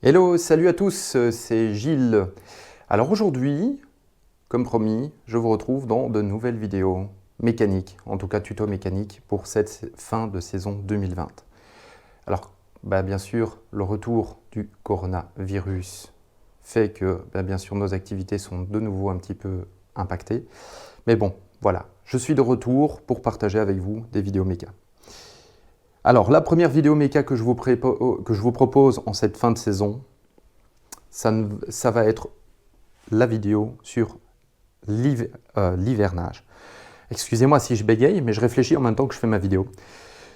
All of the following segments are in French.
Hello, salut à tous, c'est Gilles. Alors aujourd'hui, comme promis, je vous retrouve dans de nouvelles vidéos mécaniques, en tout cas tuto mécanique pour cette fin de saison 2020. Alors, bien sûr, le retour du coronavirus fait que, bien sûr, nos activités sont de nouveau un petit peu impactées. Mais bon, voilà, je suis de retour pour partager avec vous des vidéos méca. Alors, la première vidéo méca que je vous propose en cette fin de saison, ça va être la vidéo sur l'hivernage. Excusez-moi si je bégaye, mais je réfléchis en même temps que je fais ma vidéo.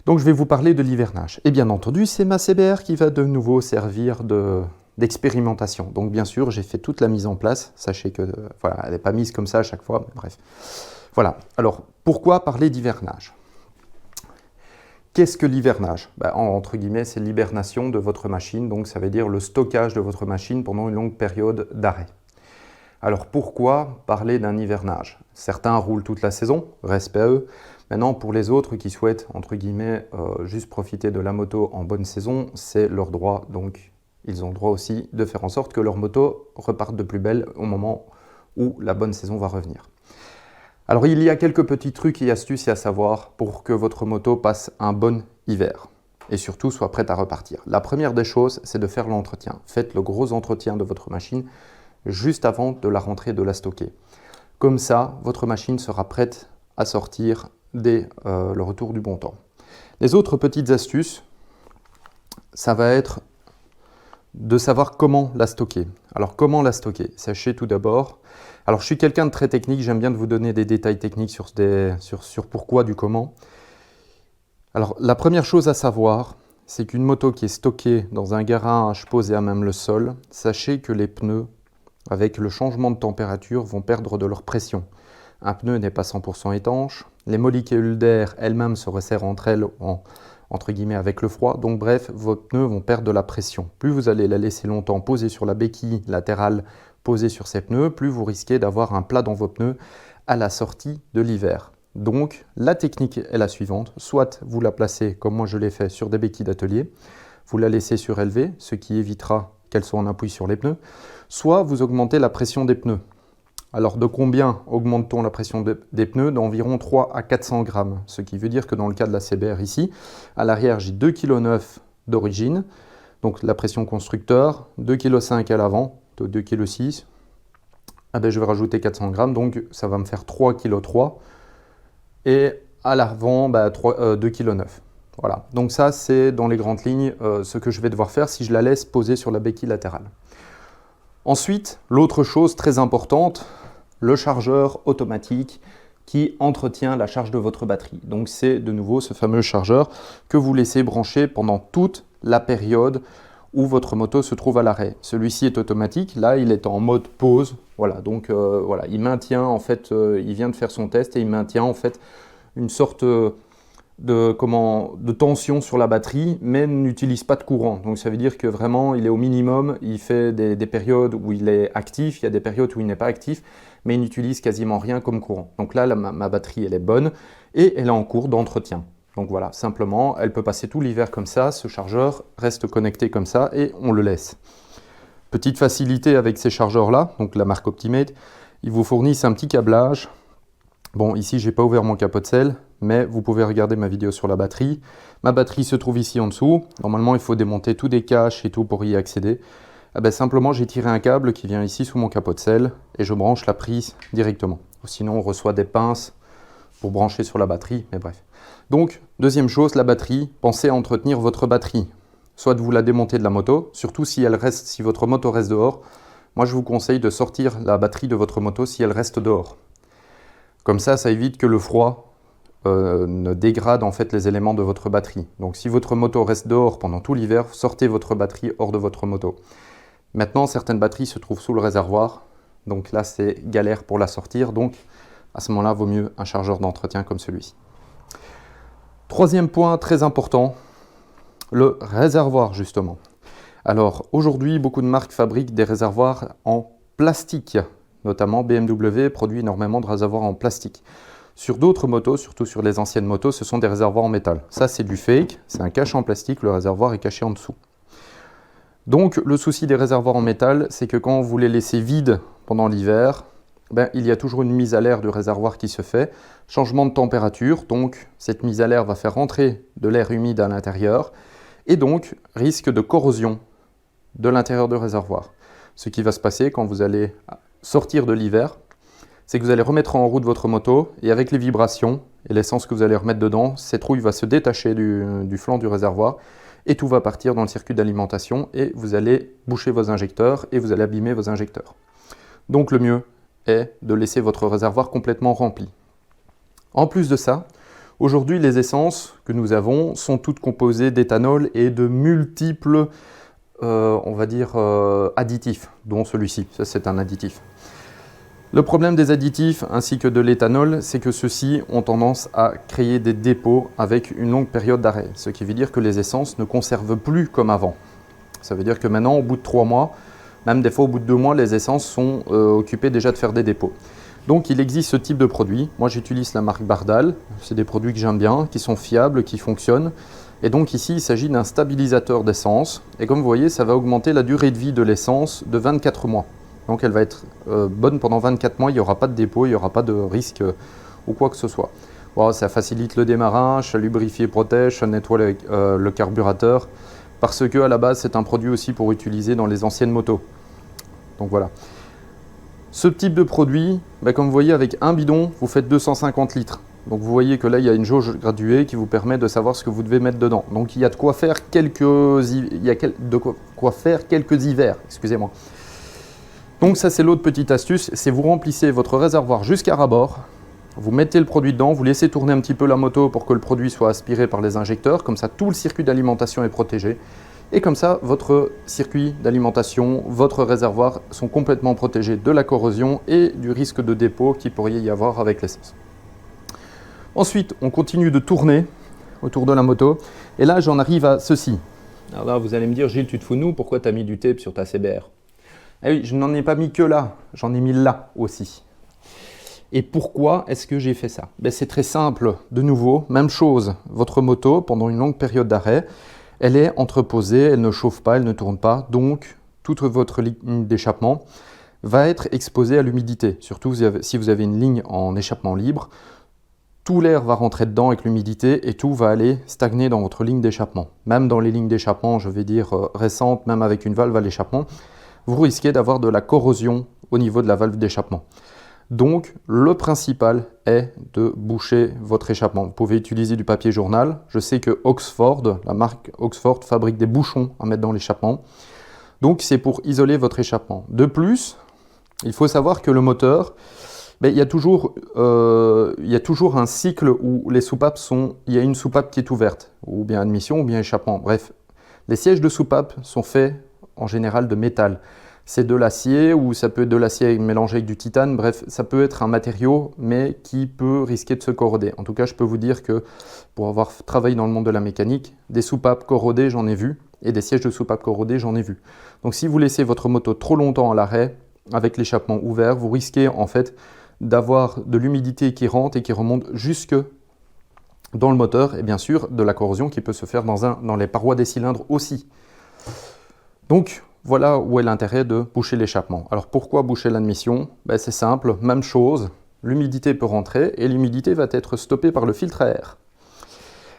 Donc, je vais vous parler de l'hivernage. Et bien entendu, c'est ma CBR qui va de nouveau servir d'expérimentation. Donc, bien sûr, j'ai fait toute la mise en place. Sachez que, voilà, elle n'est pas mise comme ça à chaque fois, mais bref. Voilà. Alors, pourquoi parler d'hivernage ? Qu'est-ce que l'hivernage ? Entre guillemets, c'est l'hibernation de votre machine, donc ça veut dire le stockage de votre machine pendant une longue période d'arrêt. Alors pourquoi parler d'un hivernage ? Certains roulent toute la saison, respect à eux. Maintenant, pour les autres qui souhaitent, entre guillemets, juste profiter de la moto en bonne saison, c'est leur droit. Donc ils ont le droit aussi de faire en sorte que leur moto reparte de plus belle au moment où la bonne saison va revenir. Alors, il y a quelques petits trucs et astuces à savoir pour que votre moto passe un bon hiver et surtout soit prête à repartir. La première des choses, c'est de faire l'entretien. Faites le gros entretien de votre machine juste avant de la rentrer, de la stocker. Comme ça, votre machine sera prête à sortir dès le retour du bon temps. Les autres petites astuces, ça va être de savoir comment la stocker. Alors, comment la stocker ? Sachez tout d'abord. Alors, je suis quelqu'un de très technique, j'aime bien vous donner des détails techniques sur pourquoi, du comment. Alors, la première chose à savoir, c'est qu'une moto qui est stockée dans un garage posé à même le sol, sachez que les pneus, avec le changement de température, vont perdre de leur pression. Un pneu n'est pas 100% étanche, les molécules d'air elles-mêmes se resserrent entre elles entre guillemets avec le froid, donc bref, vos pneus vont perdre de la pression. Plus vous allez la laisser longtemps posée sur la béquille latérale posée sur ces pneus, plus vous risquez d'avoir un plat dans vos pneus à la sortie de l'hiver. Donc la technique est la suivante, soit vous la placez comme moi je l'ai fait sur des béquilles d'atelier, vous la laissez surélevée, ce qui évitera qu'elle soit en appui sur les pneus, soit vous augmentez la pression des pneus. Alors de combien augmente-t-on la pression des pneus ? D'environ 3 à 400 grammes, ce qui veut dire que dans le cas de la CBR ici, à l'arrière j'ai 2,9 kg d'origine, donc la pression constructeur, 2,5 kg à l'avant, 2,6 kg, je vais rajouter 400 grammes, donc ça va me faire 3,3 kg, et à l'avant 2,9 kg. Voilà, donc ça c'est dans les grandes lignes ce que je vais devoir faire si je la laisse poser sur la béquille latérale. Ensuite, l'autre chose très importante, le chargeur automatique qui entretient la charge de votre batterie. Donc c'est de nouveau ce fameux chargeur que vous laissez brancher pendant toute la période où votre moto se trouve à l'arrêt. Celui-ci est automatique, là il est en mode pause. Voilà, donc voilà, il maintient en fait, il vient de faire son test et il maintient en fait une sorte de tension sur la batterie, mais n'utilise pas de courant. Donc ça veut dire que vraiment il est au minimum, il fait des périodes où il est actif, il y a des périodes où il n'est pas actif, mais il n'utilise quasiment rien comme courant. Donc là, ma batterie elle est bonne et elle est en cours d'entretien. Donc voilà, simplement, elle peut passer tout l'hiver comme ça, ce chargeur reste connecté comme ça et on le laisse. Petite facilité avec ces chargeurs-là, donc la marque Optimate, ils vous fournissent un petit câblage. Bon, ici, je n'ai pas ouvert mon capot de selle, mais vous pouvez regarder ma vidéo sur la batterie. Ma batterie se trouve ici en dessous. Normalement, il faut démonter tous des caches et tout pour y accéder. Simplement, j'ai tiré un câble qui vient ici sous mon capot de selle et je branche la prise directement. Sinon, on reçoit des pinces pour brancher sur la batterie, mais bref. Donc, deuxième chose, la batterie. Pensez à entretenir votre batterie. Soit vous la démontez de la moto, surtout si votre moto reste dehors. Moi, je vous conseille de sortir la batterie de votre moto si elle reste dehors. Comme ça, ça évite que le froid ne dégrade en fait les éléments de votre batterie. Donc si votre moto reste dehors pendant tout l'hiver, sortez votre batterie hors de votre moto. Maintenant, certaines batteries se trouvent sous le réservoir. Donc là, c'est galère pour la sortir. Donc à ce moment-là, vaut mieux un chargeur d'entretien comme celui-ci. Troisième point très important, le réservoir justement. Alors aujourd'hui, beaucoup de marques fabriquent des réservoirs en plastique, notamment BMW produit énormément de réservoirs en plastique. Sur d'autres motos, surtout sur les anciennes motos, ce sont des réservoirs en métal. Ça, c'est du fake, c'est un cache en plastique, le réservoir est caché en dessous. Donc, le souci des réservoirs en métal, c'est que quand vous les laissez vides pendant l'hiver, il y a toujours une mise à l'air du réservoir qui se fait. Changement de température, donc cette mise à l'air va faire rentrer de l'air humide à l'intérieur et donc risque de corrosion de l'intérieur du réservoir. Ce qui va se passer quand vous allez sortir de l'hiver, c'est que vous allez remettre en route votre moto et avec les vibrations et l'essence que vous allez remettre dedans, cette rouille va se détacher du flanc du réservoir et tout va partir dans le circuit d'alimentation et vous allez boucher vos injecteurs et vous allez abîmer vos injecteurs. Donc le mieux est de laisser votre réservoir complètement rempli. En plus de ça, aujourd'hui les essences que nous avons sont toutes composées d'éthanol et de multiples additifs, dont celui-ci, ça c'est un additif. Le problème des additifs ainsi que de l'éthanol, c'est que ceux-ci ont tendance à créer des dépôts avec une longue période d'arrêt, ce qui veut dire que les essences ne conservent plus comme avant. Ça veut dire que maintenant, au bout de 3 mois, même des fois au bout de 2 mois, les essences sont occupées déjà de faire des dépôts. Donc il existe ce type de produit. Moi j'utilise la marque Bardal, c'est des produits que j'aime bien, qui sont fiables, qui fonctionnent. Et donc ici il s'agit d'un stabilisateur d'essence. Et comme vous voyez, ça va augmenter la durée de vie de l'essence de 24 mois. Donc elle va être bonne pendant 24 mois, il n'y aura pas de dépôt, il n'y aura pas de risque ou quoi que ce soit. Bon, ça facilite le démarrage, ça lubrifie et protège, ça nettoie le carburateur, parce que à la base c'est un produit aussi pour utiliser dans les anciennes motos. Donc voilà. Ce type de produit, comme vous voyez avec un bidon, vous faites 250 litres. Donc vous voyez que là il y a une jauge graduée qui vous permet de savoir ce que vous devez mettre dedans. Donc il y a de quoi faire quelques hivers, excusez-moi. Donc ça c'est l'autre petite astuce, c'est vous remplissez votre réservoir jusqu'à ras-bord, vous mettez le produit dedans, vous laissez tourner un petit peu la moto pour que le produit soit aspiré par les injecteurs, comme ça tout le circuit d'alimentation est protégé. Et comme ça, votre circuit d'alimentation, votre réservoir sont complètement protégés de la corrosion et du risque de dépôt qu'il pourrait y avoir avec l'essence. Ensuite, on continue de tourner autour de la moto et là j'en arrive à ceci. Alors là, vous allez me dire, Gilles, tu te fous de nous, pourquoi tu as mis du tape sur ta CBR? Eh oui, je n'en ai pas mis que là, j'en ai mis là aussi. Et pourquoi est-ce que j'ai fait ça? C'est très simple, de nouveau, même chose, votre moto, pendant une longue période d'arrêt, elle est entreposée, elle ne chauffe pas, elle ne tourne pas, donc toute votre ligne d'échappement va être exposée à l'humidité. Surtout si vous avez une ligne en échappement libre, tout l'air va rentrer dedans avec l'humidité et tout va aller stagner dans votre ligne d'échappement. Même dans les lignes d'échappement, je vais dire récentes, même avec une valve à l'échappement, vous risquez d'avoir de la corrosion au niveau de la valve d'échappement. Donc, le principal est de boucher votre échappement. Vous pouvez utiliser du papier journal. Je sais que Oxford, la marque Oxford, fabrique des bouchons à mettre dans l'échappement. Donc, c'est pour isoler votre échappement. De plus, il faut savoir que le moteur, il y a toujours un cycle où les soupapes il y a une soupape qui est ouverte, ou bien admission, ou bien échappement. Bref, les sièges de soupape sont faits en général de métal. C'est de l'acier ou ça peut être de l'acier mélangé avec du titane. Bref, ça peut être un matériau, mais qui peut risquer de se corroder. En tout cas, je peux vous dire que pour avoir travaillé dans le monde de la mécanique, des soupapes corrodées, j'en ai vu, et des sièges de soupapes corrodés, j'en ai vu. Donc si vous laissez votre moto trop longtemps à l'arrêt, avec l'échappement ouvert, vous risquez en fait d'avoir de l'humidité qui rentre et qui remonte jusque dans le moteur, et bien sûr de la corrosion qui peut se faire dans les parois des cylindres aussi. Donc, voilà où est l'intérêt de boucher l'échappement. Alors pourquoi boucher l'admission? C'est simple, même chose, l'humidité peut rentrer et l'humidité va être stoppée par le filtre à air.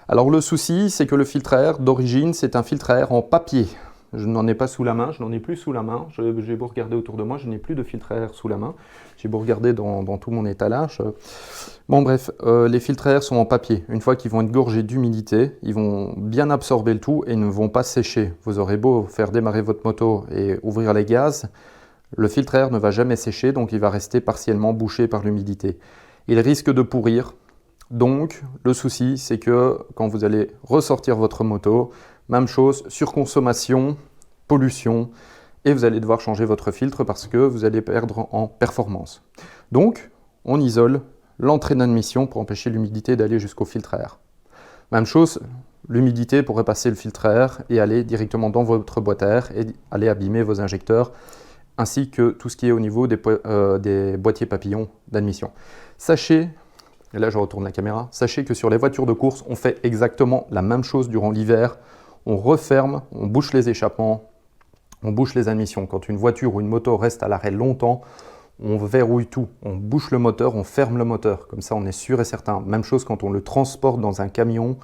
Alors le souci, c'est que le filtre à air d'origine, c'est un filtre à air en papier. Je n'en ai pas sous la main, je n'en ai plus sous la main. J'ai beau regarder autour de moi, je n'ai plus de filtre à air sous la main. J'ai beau regarder dans tout mon étalage. Bon bref, les filtres à air sont en papier. Une fois qu'ils vont être gorgés d'humidité, ils vont bien absorber le tout et ne vont pas sécher. Vous aurez beau faire démarrer votre moto et ouvrir les gaz, le filtre à air ne va jamais sécher, donc il va rester partiellement bouché par l'humidité. Il risque de pourrir. Donc le souci, c'est que quand vous allez ressortir votre moto, même chose, surconsommation, pollution, et vous allez devoir changer votre filtre parce que vous allez perdre en performance. Donc, on isole l'entrée d'admission pour empêcher l'humidité d'aller jusqu'au filtre à air. Même chose, l'humidité pourrait passer le filtre à air et aller directement dans votre boîte à air et aller abîmer vos injecteurs, ainsi que tout ce qui est au niveau des boîtiers papillons d'admission. Sachez, et là je retourne la caméra, sachez que sur les voitures de course, on fait exactement la même chose durant l'hiver. On referme, on bouche les échappements, on bouche les admissions. Quand une voiture ou une moto reste à l'arrêt longtemps, on verrouille tout, on bouche le moteur, on ferme le moteur. Comme ça, on est sûr et certain. Même chose quand on le transporte dans un camion.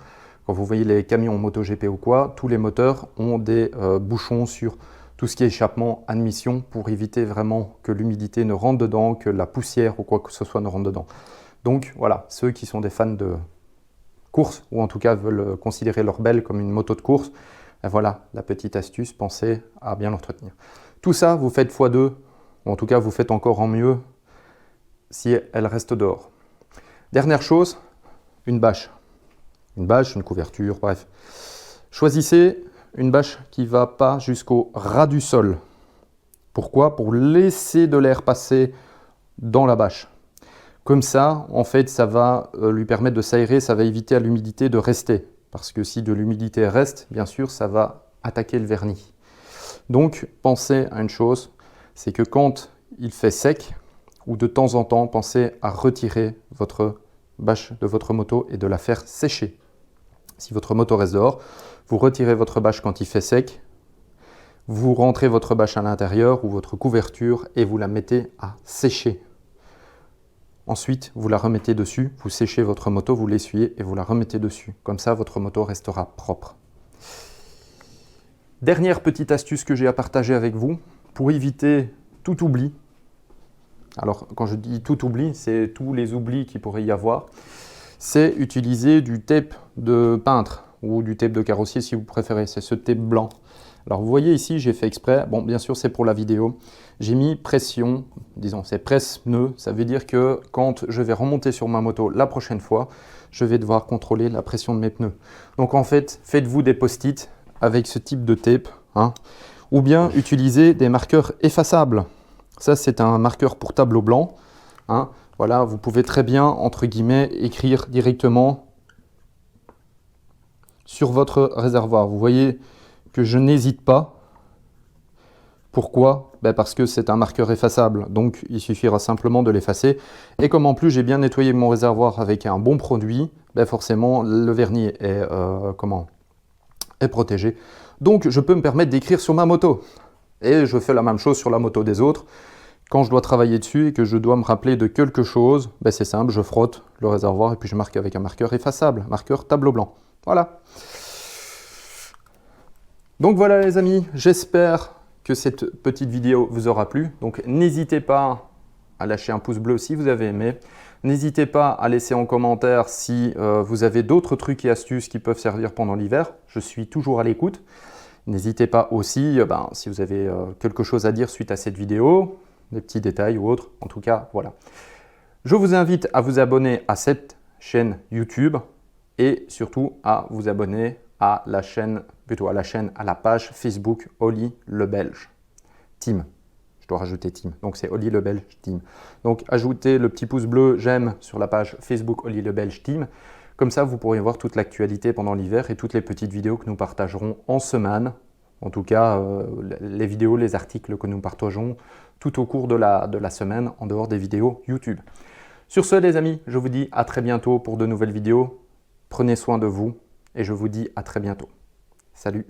Quand vous voyez les camions MotoGP ou quoi, tous les moteurs ont des bouchons sur tout ce qui est échappement, admission, pour éviter vraiment que l'humidité ne rentre dedans, que la poussière ou quoi que ce soit ne rentre dedans. Donc voilà, ceux qui sont des fans de course, ou en tout cas veulent considérer leur belle comme une moto de course, et voilà la petite astuce, pensez à bien l'entretenir. Tout ça, vous faites x2, ou en tout cas vous faites encore en mieux si elle reste dehors. Dernière chose, une bâche. Une bâche, une couverture, bref. Choisissez une bâche qui ne va pas jusqu'au ras du sol. Pourquoi? Pour laisser de l'air passer dans la bâche. Comme ça, en fait, ça va lui permettre de s'aérer, ça va éviter à l'humidité de rester. Parce que si de l'humidité reste, bien sûr, ça va attaquer le vernis. Donc, pensez à une chose, c'est que quand il fait sec, ou de temps en temps, pensez à retirer votre bâche de votre moto et de la faire sécher. Si votre moto reste dehors, vous retirez votre bâche quand il fait sec, vous rentrez votre bâche à l'intérieur ou votre couverture et vous la mettez à sécher. Ensuite, vous la remettez dessus, vous séchez votre moto, vous l'essuyez et vous la remettez dessus. Comme ça, votre moto restera propre. Dernière petite astuce que j'ai à partager avec vous pour éviter tout oubli. Alors, quand je dis tout oubli, c'est tous les oublis qu'il pourrait y avoir. C'est utiliser du tape de peintre ou du tape de carrossier si vous préférez. C'est ce tape blanc. Alors, vous voyez ici, j'ai fait exprès. Bon, bien sûr, c'est pour la vidéo. J'ai mis pression, disons, c'est presse-pneu. Ça veut dire que quand je vais remonter sur ma moto la prochaine fois, je vais devoir contrôler la pression de mes pneus. Donc, en fait, faites-vous des post-it avec ce type de tape, hein, ou bien utilisez des marqueurs effaçables. Ça, c'est un marqueur pour tableau blanc. Hein. Voilà, vous pouvez très bien, entre guillemets, écrire directement sur votre réservoir. Vous voyez que je n'hésite pas. Pourquoi? Parce que c'est un marqueur effaçable. Donc, il suffira simplement de l'effacer. Et comme en plus, j'ai bien nettoyé mon réservoir avec un bon produit, forcément, le vernis est, est protégé. Donc, je peux me permettre d'écrire sur ma moto. Et je fais la même chose sur la moto des autres. Quand je dois travailler dessus et que je dois me rappeler de quelque chose, c'est simple, je frotte le réservoir et puis je marque avec un marqueur effaçable, marqueur tableau blanc. Voilà. Donc voilà les amis, j'espère que cette petite vidéo vous aura plu. Donc n'hésitez pas à lâcher un pouce bleu si vous avez aimé. N'hésitez pas à laisser en commentaire si vous avez d'autres trucs et astuces qui peuvent servir pendant l'hiver. Je suis toujours à l'écoute. N'hésitez pas aussi, si vous avez quelque chose à dire suite à cette vidéo, des petits détails ou autres. En tout cas, voilà. Je vous invite à vous abonner à cette chaîne YouTube et surtout à vous abonner à la chaîne, à la page Facebook Oli le Belge Team. Je dois rajouter Team. Donc c'est Oli le Belge Team. Donc ajoutez le petit pouce bleu j'aime sur la page Facebook Oli le Belge Team. Comme ça, vous pourrez voir toute l'actualité pendant l'hiver et toutes les petites vidéos que nous partagerons en semaine. En tout cas, les vidéos, les articles que nous partageons tout au cours de la semaine en dehors des vidéos YouTube. Sur ce, les amis, je vous dis à très bientôt pour de nouvelles vidéos. Prenez soin de vous et je vous dis à très bientôt. Salut!